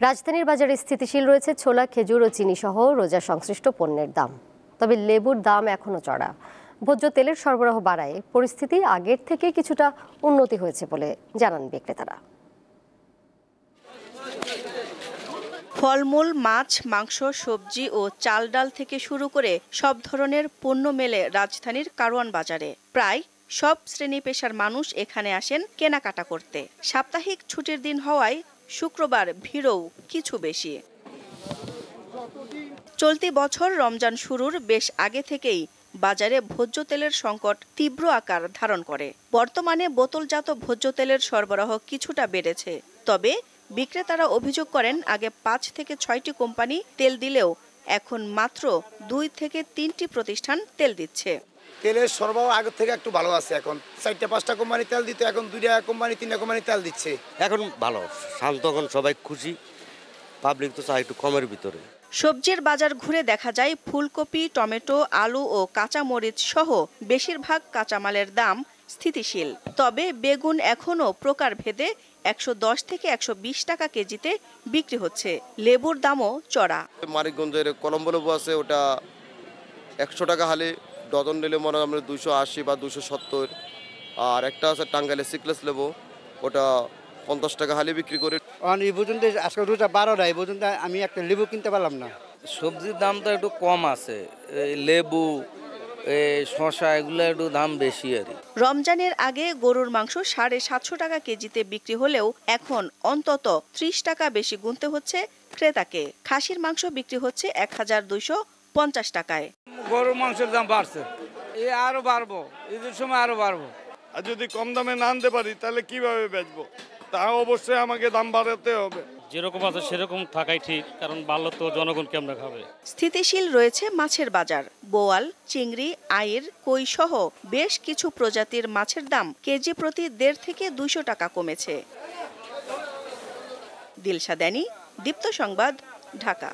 রাজধানীর বাজারে স্থিতিশীল রয়েছে ছোলা, খেজুর ও চিনি সহ রোজা সংশ্লিষ্ট পণ্যের দাম। তবে লেবুর দাম এখনো চড়া। ভোজ্য তেলের সরবরাহ বাড়ায় পরিস্থিতি আগের থেকে কিছুটা উন্নতি হয়েছে বলে জানান বিক্রেতারা। ফলমূল, মাছ, মাংস, সবজি ও চাল ডাল থেকে শুরু করে সব ধরনের পণ্য মেলে রাজধানীর কারওয়ান বাজারে। প্রায় সব শ্রেণী পেশার মানুষ এখানে আসেন কেনাকাটা করতে। সাপ্তাহিক ছুটির দিন হওয়ায় শুক্রবার ভিড়ও কিছু বেশি। চলতি বছর রমজান শুরুর বেশ আগে থেকেই বাজারে ভোজ্য তেলের সংকট তীব্র আকার ধারণ করে। বর্তমানে বোতলজাত ভোজ্য তেলের সরবরাহ কিছুটা বেড়েছে। তবে বিক্রেতারা অভিযোগ করেন আগে ৫ থেকে ৬টি কোম্পানি তেল দিলেও এখন মাত্র ২ থেকে ৩টি প্রতিষ্ঠান তেল দিচ্ছে। তেলের সরবরাহ আগের থেকে একটু ভালো আছে। এখন ৪টা-৫টা কোম্পানি তেল দিত, এখন ২টা কোম্পানি ৩টা কোম্পানি তেল দিচ্ছে। এখন ভালো, শান্ত, এখন সবাই খুশি, পাবলিক তো চায় একটু কমের ভিতরে। সবজির বাজার ঘুরে দেখা যায় ফুলকপি, টমেটো, আলু ও কাঁচা মরিচ সহ বেশিরভাগ কাঁচামালের দাম স্থিতিশীল। তবে বেগুন এখনও প্রকারভেদে ১১০ থেকে ১২০ টাকা কেজিতে বিক্রি হচ্ছে। লেবুর দামও চড়া। মানিকগঞ্জের কলম্বো লেবু আছে, ওটা ১০০ টাকা হালি, ডজন নিলে মনে হয় আমরা ২৮০ বা ২৭০। আর একটা আছে টাঙ্গাইলের সিকলেস লেবু, ওটা ৫০ টাকা হালি বিক্রি করে। এই পর্যন্ত আজকে রোজা ১২টা, এই পর্যন্ত আমি একটা লেবু কিনতে পারলাম না। সবজির দাম তো একটু কম আছে, লেবু, শসা এগুলো একটু দাম বেশি আর। রমজানের আগে গরুর মাংস ৭৫০ টাকা কেজিতে বিক্রি হলেও এখন অন্তত ৩০ টাকা বেশি গুনতে হচ্ছে ক্রেতাকে। খাসির মাংস বিক্রি হচ্ছে ১২৫০ টাকায়। গরুর মাংসের দাম বাড়ছে, আরো বাড়বো, ঈদের সময় আরো বাড়বো। আর যদি কম দামে না আনতে পারি তাহলে কিভাবে বেচবো? তা অবশ্যই আমাকে দাম বাড়াতে হবে। যেরকম আছে সেরকম থাকাই ঠিক, কারণ বাড়লে তো জনগণ কেমনে খাবে। স্থিতিশীল রয়েছে মাছের বাজার। বোয়াল, চিংড়ি, আইড়, কই সহ বেশ কিছু প্রজাতির মাছের দাম কেজি প্রতি ১.৫ থেকে ২০০ টাকা কমেছে। দিলশা দানি, দীপ্ত সংবাদ, ঢাকা।